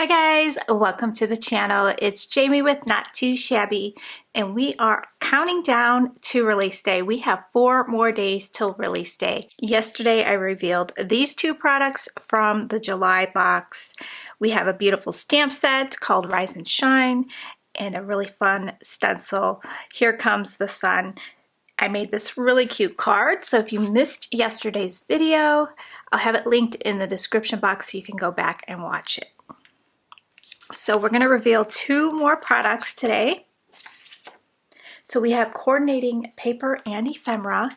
Hi guys, welcome to the channel. It's Jamie with Not Too Shabby, and we are counting down to release day. We have 4 more days till release day. Yesterday I revealed these 2 products from the July box. We have a beautiful stamp set called Rise and Shine and a really fun stencil. Here Comes the Sun. I made this really cute card, so if you missed yesterday's video, I'll have it linked in the description box so you can go back and watch it. So we're going to reveal 2 more products today. So we have coordinating paper and ephemera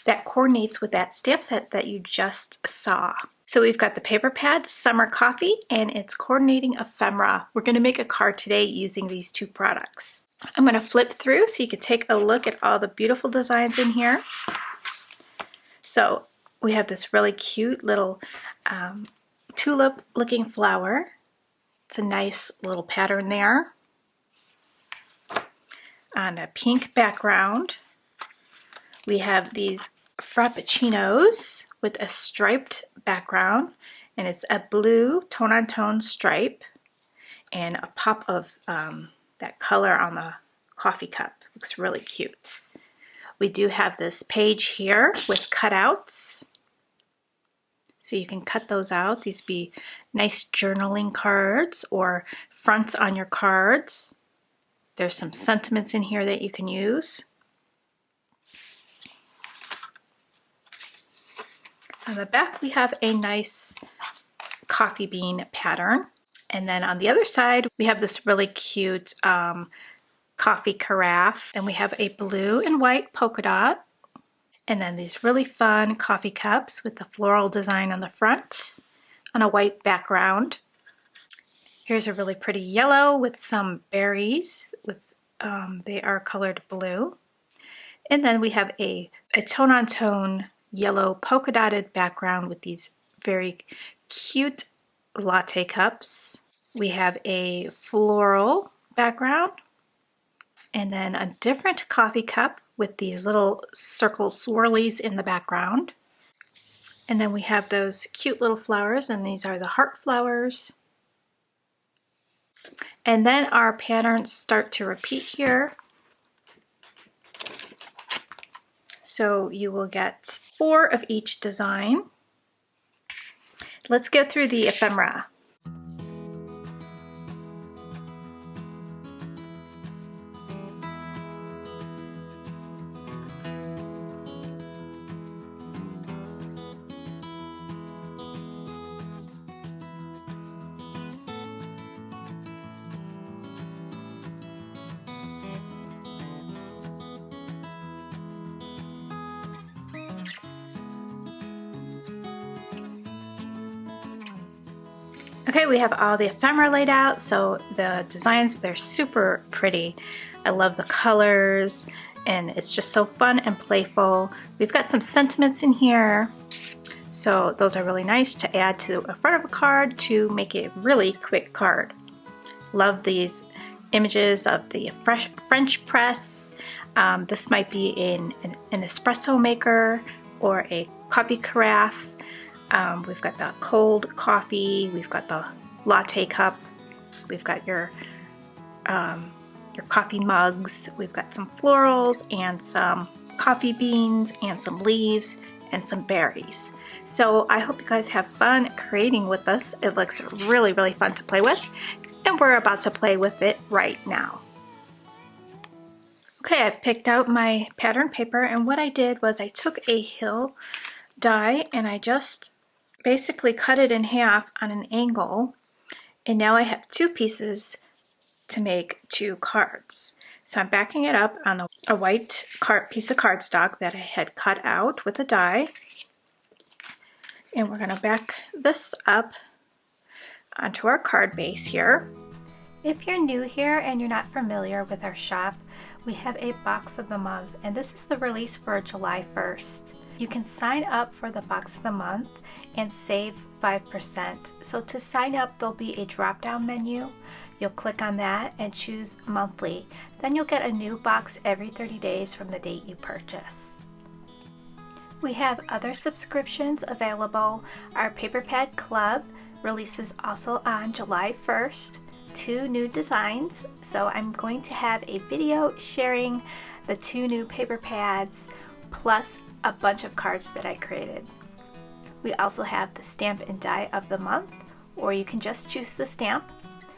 that coordinates with that stamp set that you just saw. So we've got the paper pad Summer Coffee and it's coordinating ephemera. We're going to make a card today using these 2 products. I'm going to flip through so you can take a look at all the beautiful designs in here. So we have this really cute little tulip looking flower. It's a nice little pattern there on a pink background. We have these frappuccinos with a striped background, and it's a blue tone-on-tone stripe and a pop of that color on the coffee cup. Looks really cute. We do have this page here with cutouts. So you can cut those out. These be nice journaling cards or fronts on your cards. There's some sentiments in here that you can use. On the back we have a nice coffee bean pattern. And then on the other side we have this really cute coffee carafe. And we have a blue and white polka dot. And then these really fun coffee cups with the floral design on the front on a white background. Here's a really pretty yellow with some berries. They are colored blue. And then we have a tone-on-tone yellow polka dotted background with these very cute latte cups. We have a floral background and then a different coffee cup with these little circle swirlies in the background. And then we have those cute little flowers, and these are the heart flowers. And then our patterns start to repeat here. So you will get 4 of each design. Let's go through the ephemera. Okay, we have all the ephemera laid out, so the designs, they're super pretty. I love the colors, and it's just so fun and playful. We've got some sentiments in here, so those are really nice to add to the front of a card to make a really quick card. Love these images of the French press. This might be in an espresso maker or a coffee carafe. We've got the cold coffee, we've got the latte cup, we've got your coffee mugs, we've got some florals and some coffee beans and some leaves and some berries. So I hope you guys have fun creating with us. It looks really, really fun to play with, and we're about to play with it right now. Okay, I've picked out my pattern paper, and what I did was I took a hill die and I just basically cut it in half on an angle, and now I have 2 pieces to make 2 cards. So I'm backing it up on a white piece of cardstock that I had cut out with a die, and we're going to back this up onto our card base here. If you're new here and you're not familiar with our shop, we have a box of the month, and this is the release for July 1st. You can sign up for the box of the month and save 5%. So to sign up, there'll be a drop-down menu. You'll click on that and choose monthly. Then you'll get a new box every 30 days from the date you purchase. We have other subscriptions available. Our Paper Pad Club releases also on July 1st, 2 new designs. So I'm going to have a video sharing the 2 new paper pads plus a bunch of cards that I created. We also have the stamp and die of the month, or you can just choose the stamp.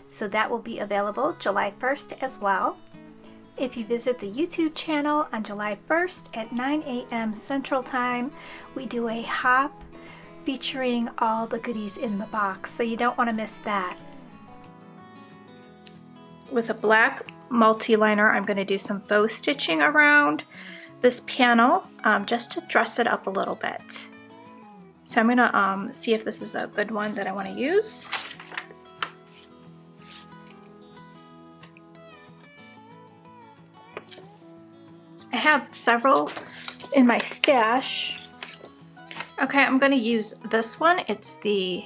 So that will be available July 1st as well. If you visit the YouTube channel on July 1st at 9 a.m. Central Time, we do a hop featuring all the goodies in the box, so you don't want to miss that. With a black multi-liner, I'm going to do some faux stitching around this panel just to dress it up a little bit. So I'm going to see if this is a good one that I want to use. I have several in my stash. Okay, I'm going to use this one. It's the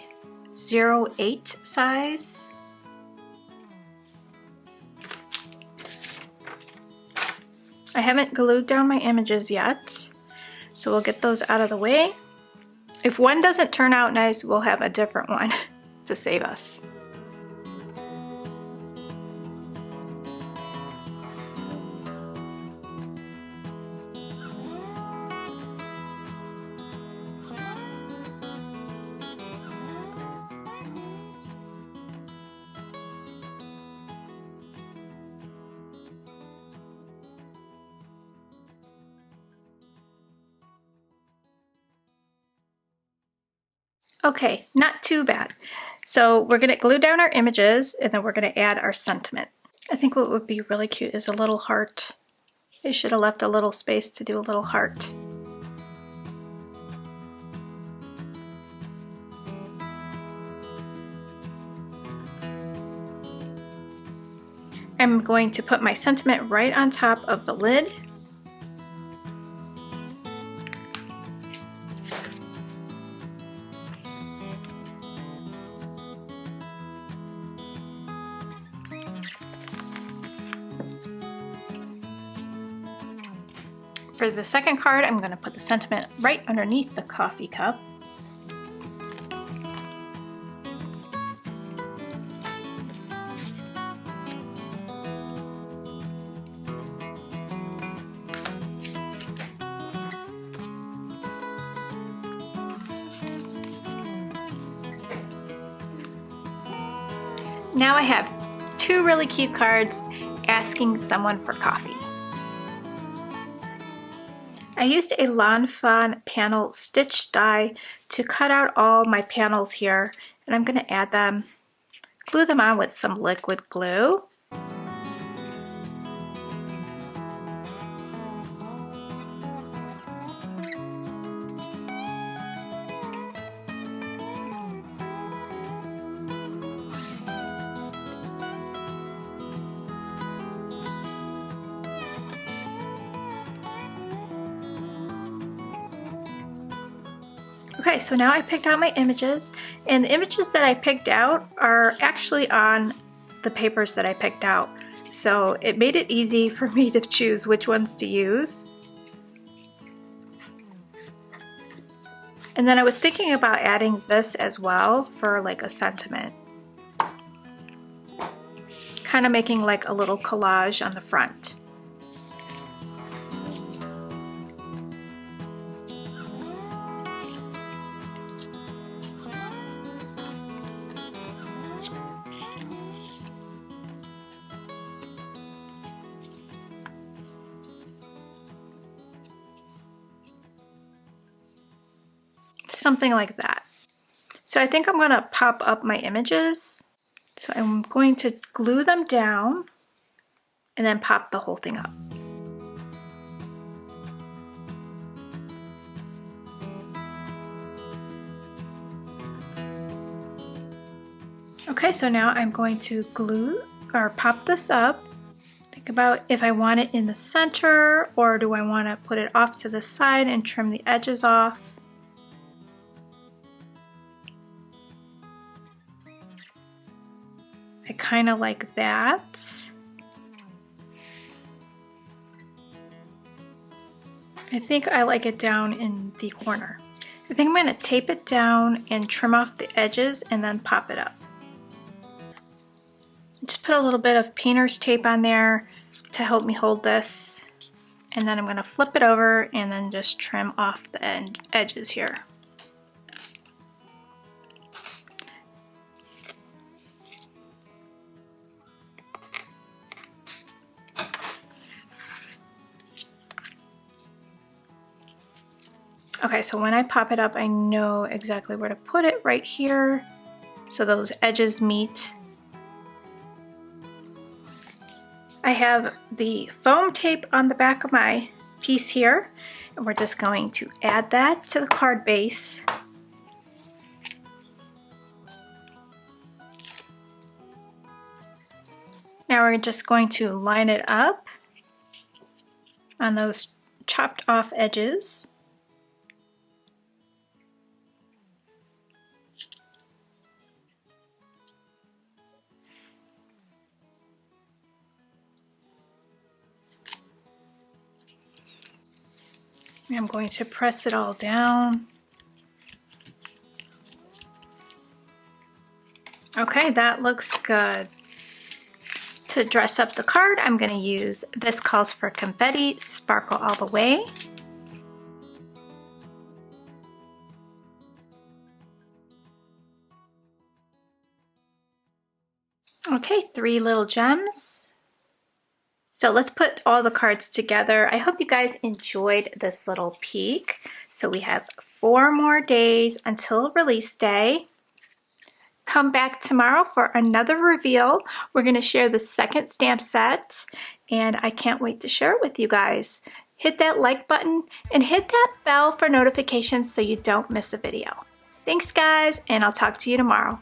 08 size. I haven't glued down my images yet, so we'll get those out of the way. If one doesn't turn out nice, we'll have a different one to save us. Okay, not too bad. So we're gonna glue down our images and then we're gonna add our sentiment. I think what would be really cute is a little heart. I should have left a little space to do a little heart. I'm going to put my sentiment right on top of the lid. For the second card, I'm going to put the sentiment right underneath the coffee cup. Now I have 2 really cute cards asking someone for coffee. I used a Lawn Fawn panel stitch die to cut out all my panels here, and I'm going to add them, glue them on with some liquid glue. Okay, so now I picked out my images, and the images that I picked out are actually on the papers that I picked out. So it made it easy for me to choose which ones to use. And then I was thinking about adding this as well for like a sentiment. Kind of making like a little collage on the front. Something like that. So I think I'm going to pop up my images. So I'm going to glue them down and then pop the whole thing up. Okay, so now I'm going to glue or pop this up. Think about if I want it in the center, or do I want to put it off to the side and trim the edges off. I kind of like that. I think I like it down in the corner. I think I'm going to tape it down and trim off the edges and then pop it up. Just put a little bit of painter's tape on there to help me hold this. And then I'm going to flip it over and then just trim off the edges here. Okay, so when I pop it up, I know exactly where to put it, right here, so those edges meet. I have the foam tape on the back of my piece here, and we're just going to add that to the card base. Now we're just going to line it up on those chopped off edges. I'm going to press it all down. Okay, that looks good. To dress up the card, I'm going to use This Calls for Confetti, Sparkle All the Way. Okay, 3 little gems. So let's put all the cards together. I hope you guys enjoyed this little peek. So we have 4 more days until release day. Come back tomorrow for another reveal. We're going to share the second stamp set, and I can't wait to share it with you guys. Hit that like button and hit that bell for notifications so you don't miss a video. Thanks guys, and I'll talk to you tomorrow.